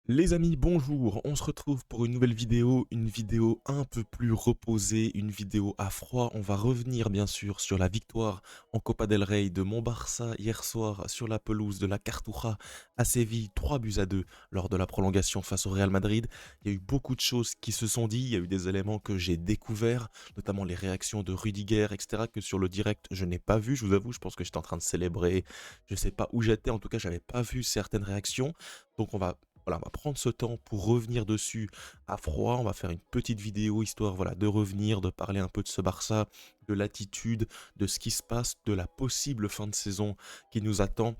Les amis, bonjour, on se retrouve pour une vidéo un peu plus reposée, une vidéo à froid. On va revenir bien sûr sur la victoire en Copa del Rey de mon Barça hier soir sur la pelouse de la Cartuja à Séville, 3 buts à 2 lors de la prolongation face au Real Madrid. Il y a eu beaucoup de choses qui se sont dit, il y a eu des éléments que j'ai découverts, notamment les réactions de Rudiger, etc. que sur le direct je n'ai pas vu, je vous avoue, je pense que j'étais en train de célébrer, je sais pas où j'étais, en tout cas j'avais pas vu certaines réactions. Donc on va prendre ce temps pour revenir dessus à froid. On va faire une petite vidéo histoire de revenir, de parler un peu de ce Barça, de l'attitude, de ce qui se passe, de la possible fin de saison qui nous attend.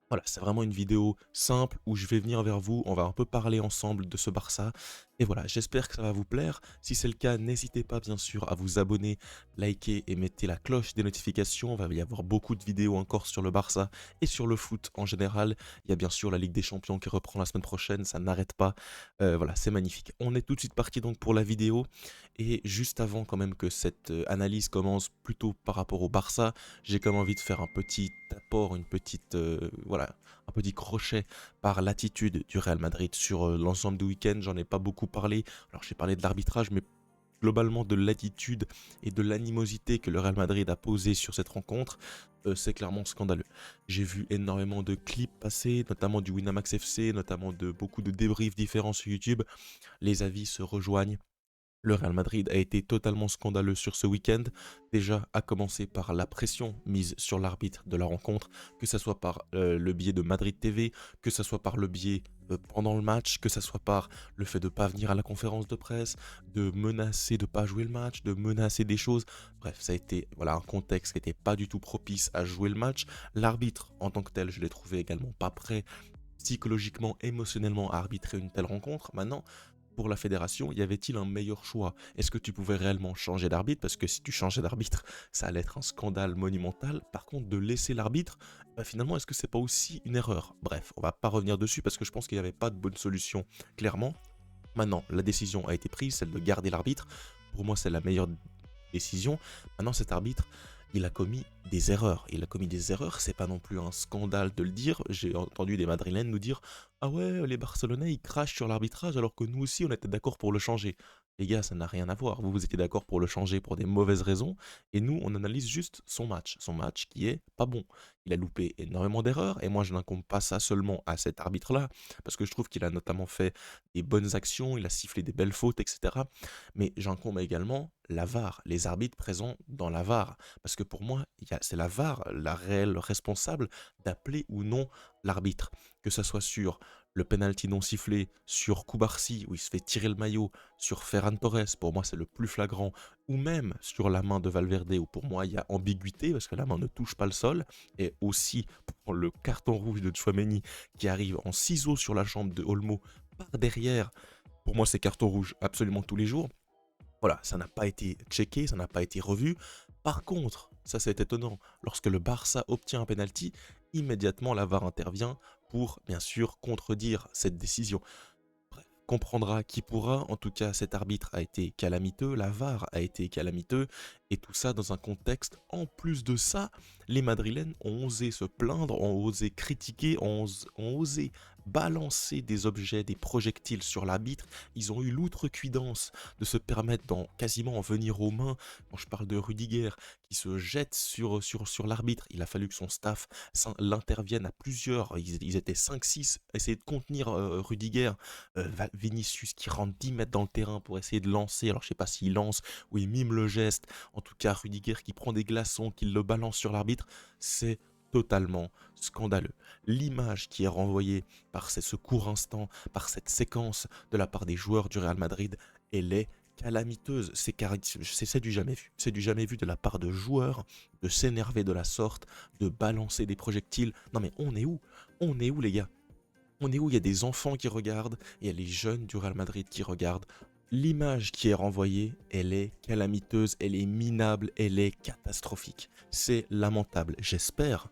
Voilà, c'est vraiment une vidéo simple où je vais venir vers vous, on va un peu parler ensemble de ce Barça. Et voilà, j'espère que ça va vous plaire. Si c'est le cas, n'hésitez pas bien sûr à vous abonner, liker et mettez la cloche des notifications. Il va y avoir beaucoup de vidéos encore sur le Barça et sur le foot en général. Il y a bien sûr la Ligue des Champions qui reprend la semaine prochaine, ça n'arrête pas. Voilà, c'est magnifique. On est tout de suite parti donc pour la vidéo. Et juste avant quand même que cette analyse commence plutôt par rapport au Barça, j'ai comme envie de faire un petit apport, un petit crochet par l'attitude du Real Madrid sur l'ensemble du week-end. J'en ai pas beaucoup parlé. Alors j'ai parlé de l'arbitrage, mais globalement de l'attitude et de l'animosité que le Real Madrid a posé sur cette rencontre, c'est clairement scandaleux. J'ai vu énormément de clips passer, notamment du Winamax FC, notamment de beaucoup de débriefs différents sur YouTube. Les avis se rejoignent. Le Real Madrid a été totalement scandaleux sur ce week-end, déjà à commencer par la pression mise sur l'arbitre de la rencontre, que ce soit par le biais de Madrid TV, que ce soit par le biais pendant le match, que ce soit par le fait de ne pas venir à la conférence de presse, de menacer de ne pas jouer le match, de menacer des choses. Bref, ça a été un contexte qui n'était pas du tout propice à jouer le match. L'arbitre en tant que tel, je l'ai trouvé également pas prêt psychologiquement, émotionnellement à arbitrer une telle rencontre. Maintenant, pour la fédération, y avait-il un meilleur choix? Est-ce que tu pouvais réellement changer d'arbitre? Parce que si tu changeais d'arbitre, ça allait être un scandale monumental. Par contre, de laisser l'arbitre, finalement, est-ce que c'est pas aussi une erreur? Bref, on va pas revenir dessus parce que je pense qu'il n'y avait pas de bonne solution, clairement. Maintenant, la décision a été prise, celle de garder l'arbitre. Pour moi, c'est la meilleure décision. Maintenant, cet arbitre, il a commis des erreurs. Il a commis des erreurs, c'est pas non plus un scandale de le dire. J'ai entendu des Madrilènes nous dire: ah ouais, les Barcelonais, ils crachent sur l'arbitrage alors que nous aussi, on était d'accord pour le changer. Les gars, ça n'a rien à voir. Vous étiez d'accord pour le changer pour des mauvaises raisons, et nous, on analyse juste son match. Son match qui est pas bon. Il a loupé énormément d'erreurs, et moi, je n'incombe pas ça seulement à cet arbitre-là, parce que je trouve qu'il a notamment fait des bonnes actions, il a sifflé des belles fautes, etc. Mais j'incombe également la VAR, les arbitres présents dans la VAR. Parce que pour moi, c'est la VAR, la réelle responsable d'appeler ou non l'arbitre. Que ça soit sur le penalty non sifflé, sur Koubarsi, où il se fait tirer le maillot, sur Ferran Torres, pour moi c'est le plus flagrant, ou même sur la main de Valverde, où pour moi il y a ambiguïté, parce que la main ne touche pas le sol, et aussi pour le carton rouge de Tchouaméni, qui arrive en ciseaux sur la jambe de Olmo, par derrière. Pour moi, c'est carton rouge absolument tous les jours. Voilà, ça n'a pas été checké, ça n'a pas été revu. Par contre, ça c'est étonnant, lorsque le Barça obtient un penalty, immédiatement la VAR intervient pour, bien sûr, contredire cette décision. Bref, comprendra qui pourra, en tout cas cet arbitre a été calamiteux, la VAR a été calamiteux, et tout ça dans un contexte, en plus de ça, les Madrilènes ont osé se plaindre, ont osé critiquer, ont osé balancer des objets, des projectiles sur l'arbitre. Ils ont eu l'outrecuidance de se permettre d'en quasiment en venir aux mains. Quand je parle de Rudiger qui se jette sur l'arbitre, il a fallu que son staff l'intervienne à plusieurs, ils étaient 5-6, essayer de contenir Rudiger. Vinicius qui rentre 10 mètres dans le terrain pour essayer de lancer, alors je sais pas s'il lance ou il mime le geste, en tout cas Rudiger qui prend des glaçons, qui le balance sur l'arbitre, c'est totalement scandaleux. L'image qui est renvoyée par ce court instant, par cette séquence de la part des joueurs du Real Madrid, elle est calamiteuse, c'est du jamais vu. C'est du jamais vu de la part de joueurs de s'énerver de la sorte, de balancer des projectiles. Non mais on est où? On est où les gars? On est où? Il y a des enfants qui regardent, il y a les jeunes du Real Madrid qui regardent. L'image qui est renvoyée, elle est calamiteuse, elle est minable, elle est catastrophique. C'est lamentable. J'espère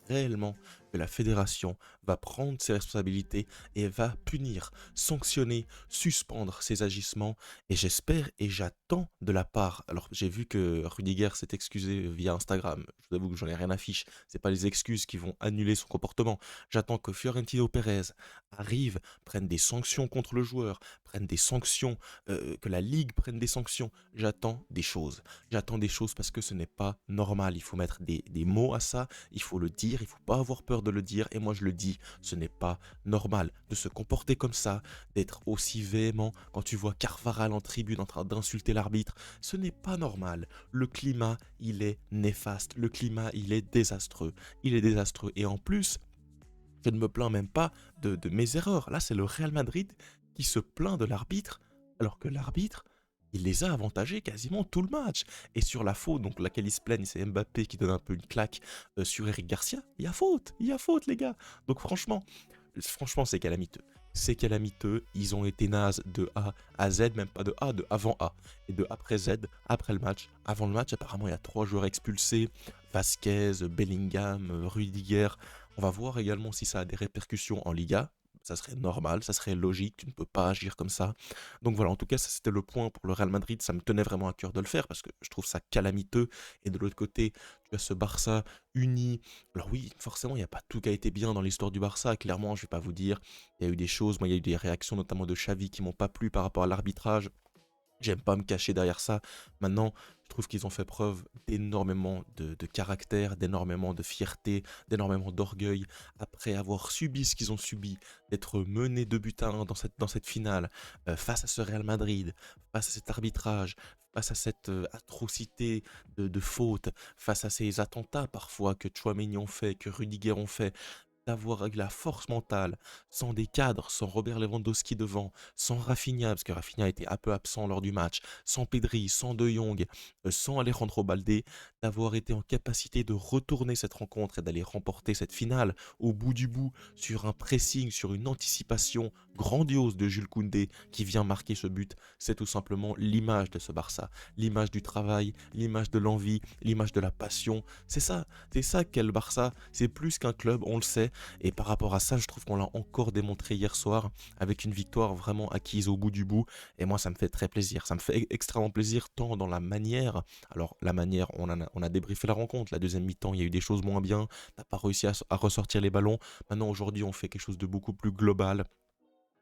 réellement que que la fédération va prendre ses responsabilités et va punir, sanctionner, suspendre ses agissements. Et j'espère et j'attends de la part. Alors, j'ai vu que Rudiger s'est excusé via Instagram. Je vous avoue que j'en ai rien à fiche. C'est pas les excuses qui vont annuler son comportement. J'attends que Fiorentino Pérez arrive, prenne des sanctions contre le joueur, prenne des sanctions, que la Ligue prenne des sanctions. J'attends des choses. J'attends des choses parce que ce n'est pas normal. Il faut mettre des mots à ça, il faut le dire, il faut pas avoir peur de le dire. Et moi je le dis, ce n'est pas normal de se comporter comme ça, d'être aussi véhément quand tu vois Carvaral en tribune en train d'insulter l'arbitre. Ce n'est pas normal. Le climat, il est néfaste. Le climat, il est désastreux. Il est désastreux. Et en plus, je ne me plains même pas de mes erreurs. Là, c'est le Real Madrid qui se plaint de l'arbitre, alors que l'arbitre, il les a avantagés quasiment tout le match. Et sur la faute, donc laquelle ils se plaignent, c'est Mbappé qui donne un peu une claque sur Eric Garcia. Il y a faute, les gars. Donc franchement, c'est calamiteux. C'est calamiteux. Ils ont été nazes de A à Z, même pas de A, de avant A. Et de après Z, après le match. Avant le match, apparemment, il y a 3 joueurs expulsés. Vasquez, Bellingham, Rudiger. On va voir également si ça a des répercussions en Liga. Ça serait normal, ça serait logique, tu ne peux pas agir comme ça. Donc voilà, en tout cas, ça c'était le point pour le Real Madrid. Ça me tenait vraiment à cœur de le faire parce que je trouve ça calamiteux. Et de l'autre côté, tu as ce Barça uni. Alors oui, forcément, il n'y a pas tout qui a été bien dans l'histoire du Barça. Clairement, je ne vais pas vous dire. Il y a eu des choses, moi, il y a eu des réactions, notamment de Xavi, qui m'ont pas plu par rapport à l'arbitrage. J'aime pas me cacher derrière ça. Maintenant, je trouve qu'ils ont fait preuve d'énormément de caractère, d'énormément de fierté, d'énormément d'orgueil. Après avoir subi ce qu'ils ont subi, d'être menés 2 buts à 1 dans cette finale, face à ce Real Madrid, face à cet arbitrage, face à cette atrocité de fautes, face à ces attentats parfois que Tchouaméni ont fait, que Rudiger ont fait, d'avoir eu la force mentale, sans des cadres, sans Robert Lewandowski devant, sans Rafinha, parce que Rafinha était un peu absent lors du match, sans Pedri, sans De Jong, sans Alejandro Balde, d'avoir été en capacité de retourner cette rencontre et d'aller remporter cette finale au bout du bout sur un pressing, sur une anticipation grandiose de Jules Koundé qui vient marquer ce but, c'est tout simplement l'image de ce Barça, l'image du travail, l'image de l'envie, l'image de la passion. C'est ça qu'est le Barça, c'est plus qu'un club, on le sait, et par rapport à ça, je trouve qu'on l'a encore démontré hier soir avec une victoire vraiment acquise au bout du bout. Et moi, ça me fait très plaisir. Ça me fait extrêmement plaisir tant dans la manière. Alors, la manière, on a débriefé la rencontre. La deuxième mi-temps, il y a eu des choses moins bien. T'as pas réussi à ressortir les ballons. Maintenant, aujourd'hui, on fait quelque chose de beaucoup plus global.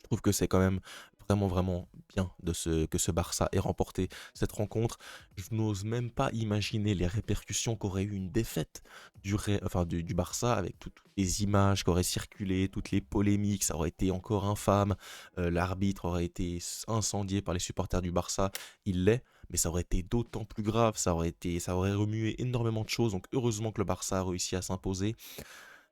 Je trouve que c'est quand même vraiment bien que ce Barça ait remporté cette rencontre. Je n'ose même pas imaginer les répercussions qu'aurait eu une défaite du Barça avec toutes les images qui auraient circulé, toutes les polémiques, ça aurait été encore infâme. L'arbitre aurait été incendié par les supporters du Barça, il l'est. Mais ça aurait été d'autant plus grave, ça aurait remué énormément de choses. Donc heureusement que le Barça a réussi à s'imposer.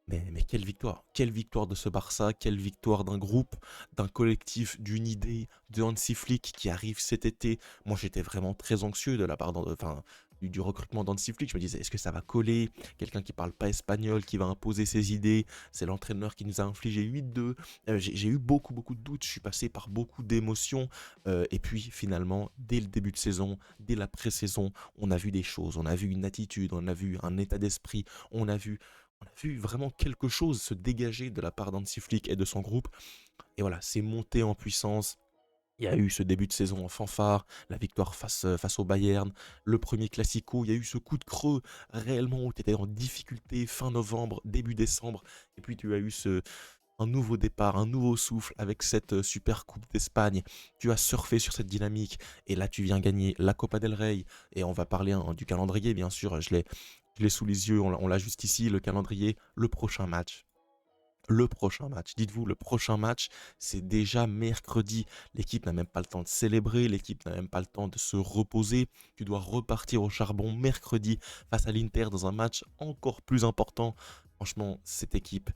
Mais quelle victoire de ce Barça, quelle victoire d'un groupe, d'un collectif, d'une idée, de Hansi Flick qui arrive cet été. Moi j'étais vraiment très anxieux de la part du recrutement d'Hansi Flick. Je me disais, est-ce que ça va coller? Quelqu'un qui parle pas espagnol, qui va imposer ses idées. C'est l'entraîneur qui nous a infligé 8-2. J'ai eu beaucoup de doutes, je suis passé par beaucoup d'émotions. Et puis finalement, dès le début de saison, dès la pré-saison, on a vu des choses, on a vu une attitude, on a vu un état d'esprit, on a vu vraiment quelque chose se dégager de la part d'Hansi Flick et de son groupe. Et voilà, c'est monté en puissance. Il y a eu ce début de saison en fanfare, la victoire face au Bayern, le premier Classico, il y a eu ce coup de creux réellement où tu étais en difficulté fin novembre, début décembre, et puis tu as eu un nouveau départ, un nouveau souffle avec cette super coupe d'Espagne. Tu as surfé sur cette dynamique et là tu viens gagner la Copa del Rey et on va parler du calendrier bien sûr, je l'ai sous les yeux, on l'a juste ici, le calendrier, le prochain match. Le prochain match, dites-vous, le prochain match, c'est déjà mercredi. L'équipe n'a même pas le temps de célébrer, l'équipe n'a même pas le temps de se reposer. Tu dois repartir au charbon mercredi face à l'Inter dans un match encore plus important. Franchement, cette équipe,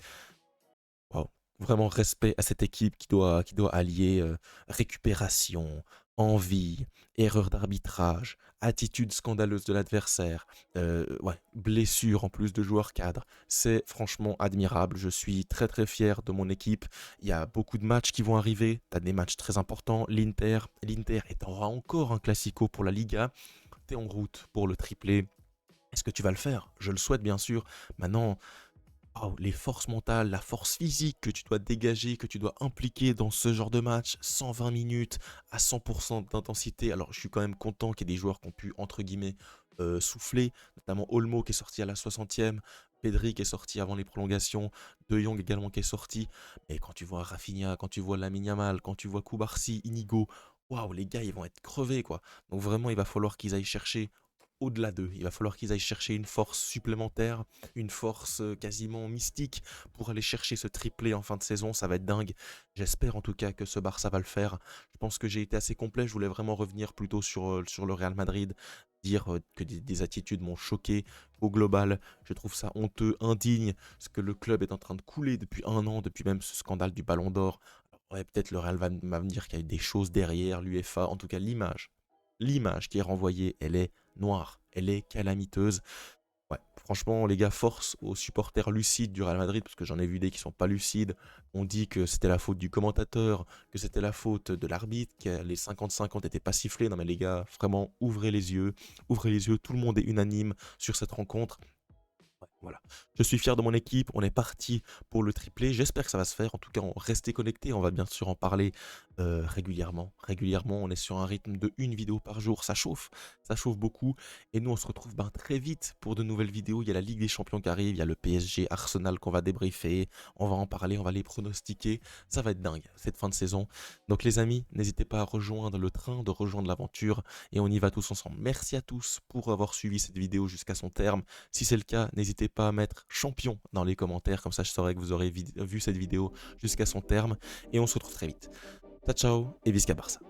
waouh, vraiment respect à cette équipe qui doit allier récupération, envie, erreur d'arbitrage, attitude scandaleuse de l'adversaire, ouais, blessure en plus de joueurs cadres. C'est franchement admirable. Je suis très fier de mon équipe. Il y a beaucoup de matchs qui vont arriver. Tu as des matchs très importants. L'Inter et t'auras encore un classico pour la Liga. Tu es en route pour le triplé. Est-ce que tu vas le faire? Je le souhaite bien sûr. Maintenant, waouh, les forces mentales, la force physique que tu dois dégager, que tu dois impliquer dans ce genre de match, 120 minutes à 100% d'intensité. Alors, je suis quand même content qu'il y ait des joueurs qui ont pu, entre guillemets, souffler, notamment Olmo qui est sorti à la 60e, Pedri qui est sorti avant les prolongations, De Jong également qui est sorti. Mais quand tu vois Rafinha, quand tu vois Lamine Yamal, quand tu vois Koubarsi, Inigo, waouh, les gars, ils vont être crevés, quoi. Donc vraiment, il va falloir qu'ils aillent chercher au-delà d'eux. Il va falloir qu'ils aillent chercher une force supplémentaire, une force quasiment mystique pour aller chercher ce triplé en fin de saison. Ça va être dingue. J'espère en tout cas que ce Barça va le faire. Je pense que j'ai été assez complet. Je voulais vraiment revenir plutôt sur le Real Madrid. Dire que des attitudes m'ont choqué. Au global, je trouve ça honteux, indigne, ce que le club est en train de couler depuis un an, depuis même ce scandale du Ballon d'Or. Ouais, peut-être le Real va me dire qu'il y a eu des choses derrière l'UEFA. En tout cas, l'image qui est renvoyée, elle est noire, elle est calamiteuse. Ouais, franchement, les gars, force aux supporters lucides du Real Madrid, parce que j'en ai vu des qui sont pas lucides. On dit que c'était la faute du commentateur, que c'était la faute de l'arbitre, que les 50-50 n'étaient pas sifflés. Non mais les gars, vraiment, ouvrez les yeux, tout le monde est unanime sur cette rencontre. Ouais, voilà. Je suis fier de mon équipe, on est parti pour le triplé. J'espère que ça va se faire. En tout cas, restez connectés, on va bien sûr en parler régulièrement. Régulièrement, on est sur un rythme de une vidéo par jour. Ça chauffe beaucoup. Et nous, on se retrouve ben, très vite pour de nouvelles vidéos. Il y a la Ligue des Champions qui arrive, il y a le PSG Arsenal qu'on va débriefer. On va en parler, on va les pronostiquer. Ça va être dingue, cette fin de saison. Donc les amis, n'hésitez pas à rejoindre le train, de rejoindre l'aventure. Et on y va tous ensemble. Merci à tous pour avoir suivi cette vidéo jusqu'à son terme. Si c'est le cas, n'hésitez pas à mettre champion dans les commentaires, comme ça je saurai que vous aurez vu cette vidéo jusqu'à son terme. Et on se retrouve très vite. Ciao ciao et Visca Barça.